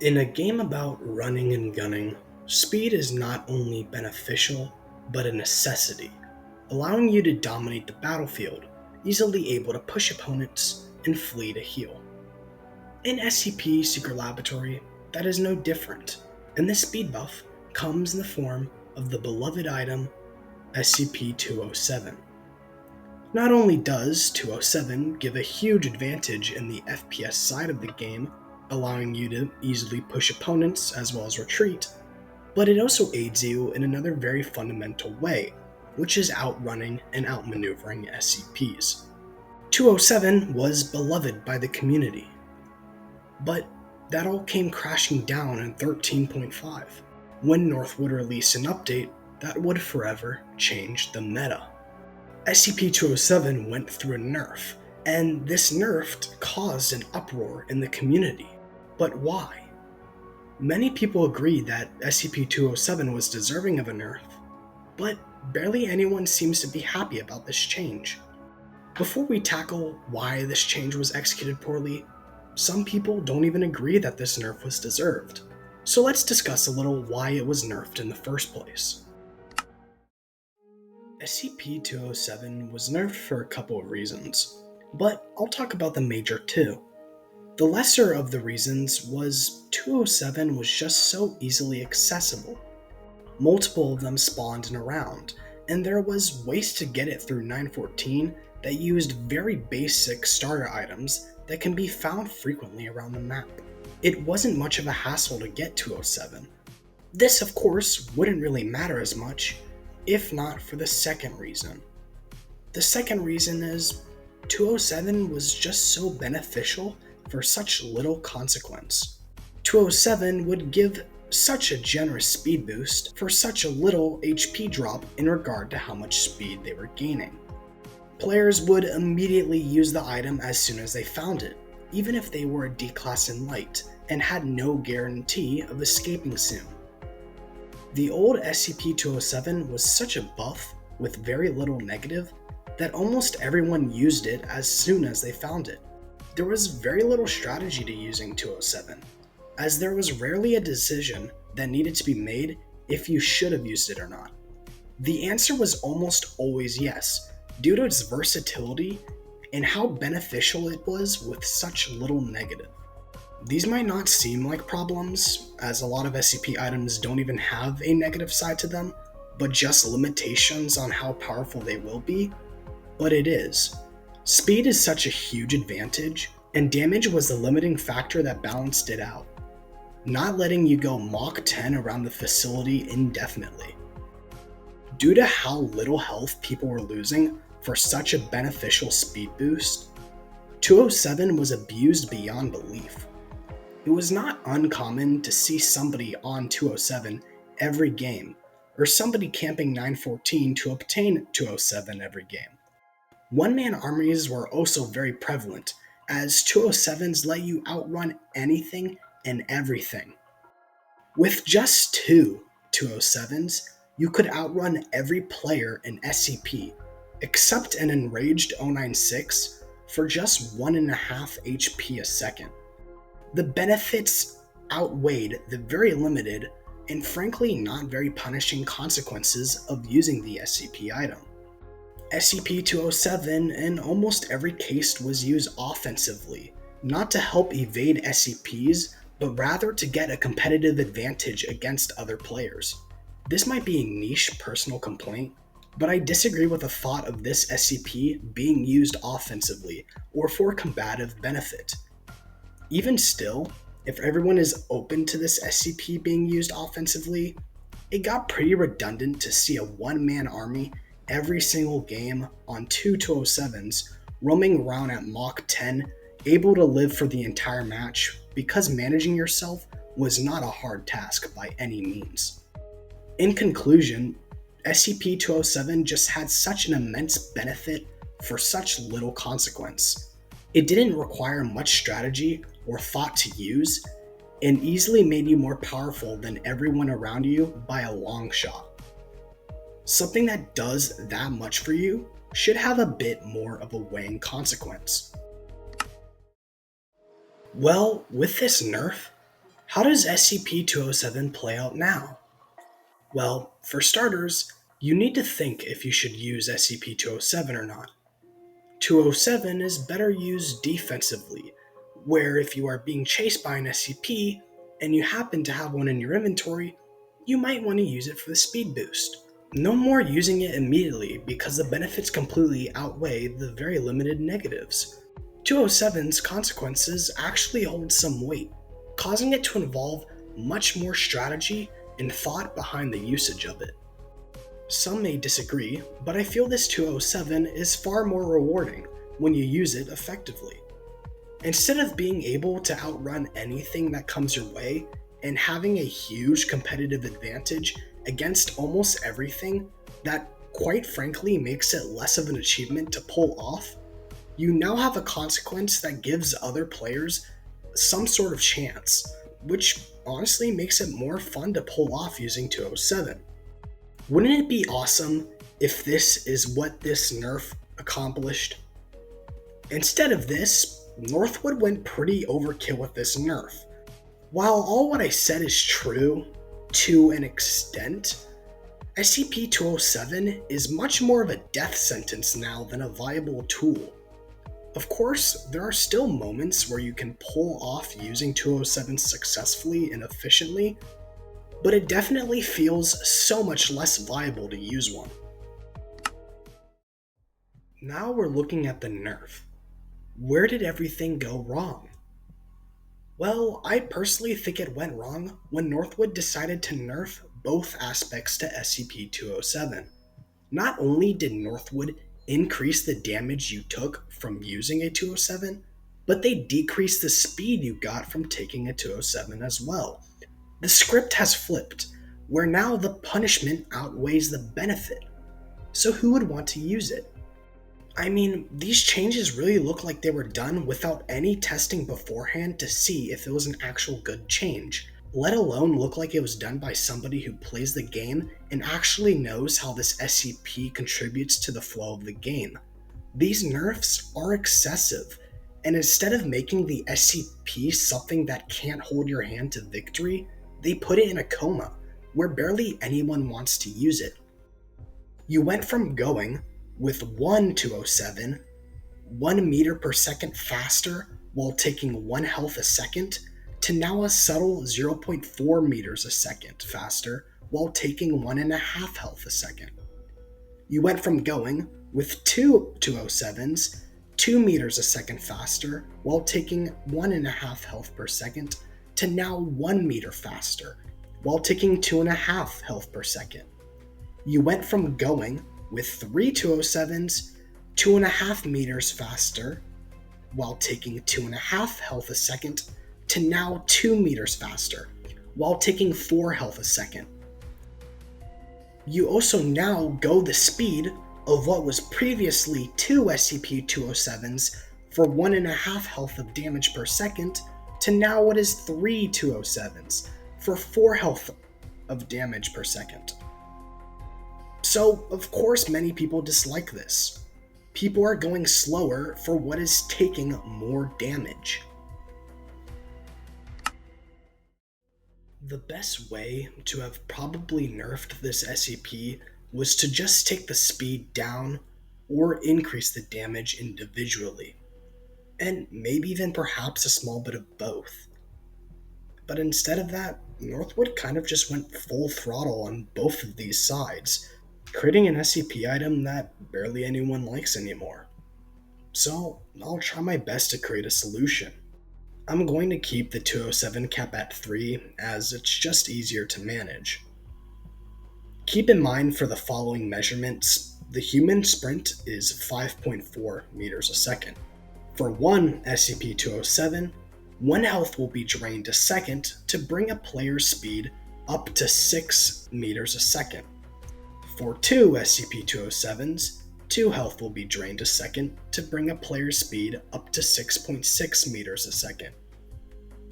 In a game about running and gunning, speed is not only beneficial, but a necessity, allowing you to dominate the battlefield, easily able to push opponents and flee to heal. In SCP Secret Laboratory, that is no different, and this speed buff comes in the form of the beloved item SCP-207. Not only does 207 give a huge advantage in the FPS side of the game, allowing you to easily push opponents as well as retreat, but it also aids you in another very fundamental way, which is outrunning and outmaneuvering SCPs. 207 was beloved by the community, but that all came crashing down in 13.5, when NERF would release an update that would forever change the meta. SCP-207 went through a nerf, and this nerf caused an uproar in the community. But why? Many people agree that SCP-207 was deserving of a nerf, but barely anyone seems to be happy about this change. Before we tackle why this change was executed poorly, some people don't even agree that this nerf was deserved. So let's discuss a little why it was nerfed in the first place. SCP-207 was nerfed for a couple of reasons, but I'll talk about the major two. The lesser of the reasons was 207 was just so easily accessible. Multiple of them spawned in a round, and there was ways to get it through 914 that used very basic starter items that can be found frequently around the map. It wasn't much of a hassle to get 207. This, of course, wouldn't really matter as much if not for the second reason. The second reason is 207 was just so beneficial for such little consequence. 207 would give such a generous speed boost for such a little HP drop in regard to how much speed they were gaining. Players would immediately use the item as soon as they found it, even if they were a D-class in light and had no guarantee of escaping soon. The old SCP-207 was such a buff with very little negative that almost everyone used it as soon as they found it. There was very little strategy to using 207, as there was rarely a decision that needed to be made if you should have used it or not. The answer was almost always yes, due to its versatility and how beneficial it was with such little negative. These might not seem like problems, as a lot of SCP items don't even have a negative side to them, but just limitations on how powerful they will be, but it is. Speed is such a huge advantage, and damage was the limiting factor that balanced it out, not letting you go Mach 10 around the facility indefinitely. Due to how little health people were losing for such a beneficial speed boost, 207 was abused beyond belief. It was not uncommon to see somebody on 207 every game, or somebody camping 914 to obtain 207 every game. One-man armies were also very prevalent, as 207s let you outrun anything and everything. With just two 207s, you could outrun every player in SCP, except an enraged 096 for just 1.5 HP a second. The benefits outweighed the very limited and frankly not very punishing consequences of using the SCP item. SCP-207 in almost every case was used offensively, not to help evade SCPs, but rather to get a competitive advantage against other players. This might be a niche personal complaint, but I disagree with the thought of this SCP being used offensively or for combative benefit. Even still, if everyone is open to this SCP being used offensively, it got pretty redundant to see a one-man army every single game on two 207s roaming around at Mach 10, able to live for the entire match because managing yourself was not a hard task by any means. In conclusion, SCP-207 just had such an immense benefit for such little consequence. It didn't require much strategy or thought to use, and easily made you more powerful than everyone around you by a long shot. Something that does that much for you should have a bit more of a weighing consequence. Well, with this nerf, How does SCP-207 play out now? Well, for starters, you need to think if you should use SCP-207 or not. 207 is better used defensively, where if you are being chased by an SCP and you happen to have one in your inventory, you might want to use it for the speed boost. No more using it immediately because the benefits completely outweigh the very limited negatives. 207's consequences actually hold some weight, causing it to involve much more strategy and thought behind the usage of it. Some may disagree, but I feel this 207 is far more rewarding when you use it effectively. Instead of being able to outrun anything that comes your way and having a huge competitive advantage against almost everything that quite frankly makes it less of an achievement to pull off, you now have a consequence that gives other players some sort of chance, which honestly makes it more fun to pull off using 207. Wouldn't it be awesome if this is what this NERF accomplished? Instead of this, Northwood went pretty overkill with this NERF. While all what I said is true, to an extent, SCP-207 is much more of a death sentence now than a viable tool. Of course, there are still moments where you can pull off using 207 successfully and efficiently, but it definitely feels so much less viable to use one. Now we're looking at the NERF. Where did everything go wrong? Well, I personally think it went wrong when Northwood decided to nerf both aspects to SCP-207. Not only did Northwood increase the damage you took from using a 207, but they decreased the speed you got from taking a 207 as well. The script has flipped, where now the punishment outweighs the benefit. So who would want to use it? I mean, these changes really look like they were done without any testing beforehand to see if it was an actual good change, let alone look like it was done by somebody who plays the game and actually knows how this SCP contributes to the flow of the game. These nerfs are excessive, and instead of making the SCP something that can't hold your hand to victory, they put it in a coma, where barely anyone wants to use it. You went from going with one 207, 1 meter per second faster while taking 1 health a second, to now a subtle 0.4 meters a second faster while taking 1.5 health a second. You went from going with two 207s, 2 meters a second faster while taking 1.5 health per second, to now 1 meter faster while taking 2.5 health per second. You went from going with 3 207s, 2.5 meters faster while taking 2.5 health a second, to now 2 meters faster while taking 4 health a second. You also now go the speed of what was previously 2 SCP-207s for 1.5 health of damage per second, to now what is 3 207s for 4 health of damage per second. So, of course, many people dislike this. People are going slower for what is taking more damage. The best way to have probably nerfed this SCP was to just take the speed down or increase the damage individually, and maybe even perhaps a small bit of both. But instead of that, Northwood kind of just went full throttle on both of these sides, creating an SCP item that barely anyone likes anymore. So I'll try my best to create a solution. I'm going to keep the 207 cap at 3 as it's just easier to manage. Keep in mind for the following measurements, the human sprint is 5.4 meters a second. For one SCP-207, 1 health will be drained a second to bring a player's speed up to 6 meters a second. For 2 SCP-207s, 2 health will be drained a second to bring a player's speed up to 6.6 meters a second.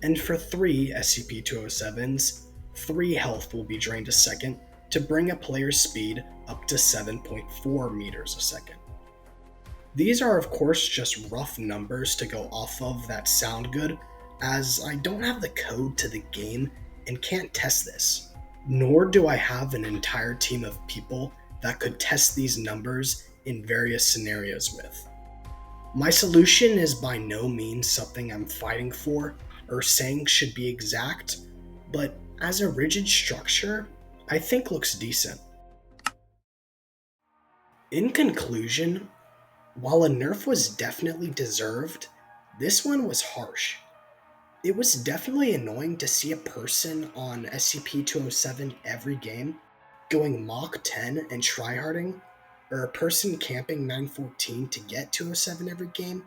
And for 3 SCP-207s, 3 health will be drained a second to bring a player's speed up to 7.4 meters a second. These are of course just rough numbers to go off of that sound good, as I don't have the code to the game and can't test this. Nor do I have an entire team of people that could test these numbers in various scenarios with. My solution is by no means something I'm fighting for or saying should be exact, but as a rigid structure, I think looks decent. In conclusion, while a nerf was definitely deserved, this one was harsh. It was definitely annoying to see a person on SCP-207 every game going Mach 10 and tryharding, or a person camping 914 to get 207 every game,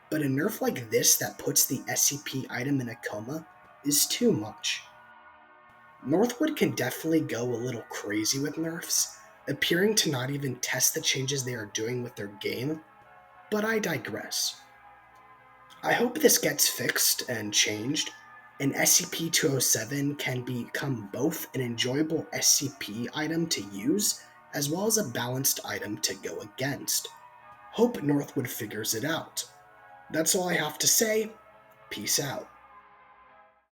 but a nerf like this that puts the SCP item in a coma is too much. Northwood can definitely go a little crazy with nerfs, appearing to not even test the changes they are doing with their game, but I digress. I hope this gets fixed and changed, and SCP-207 can become both an enjoyable SCP item to use as well as a balanced item to go against. Hope Northwood figures it out. That's all I have to say. Peace out.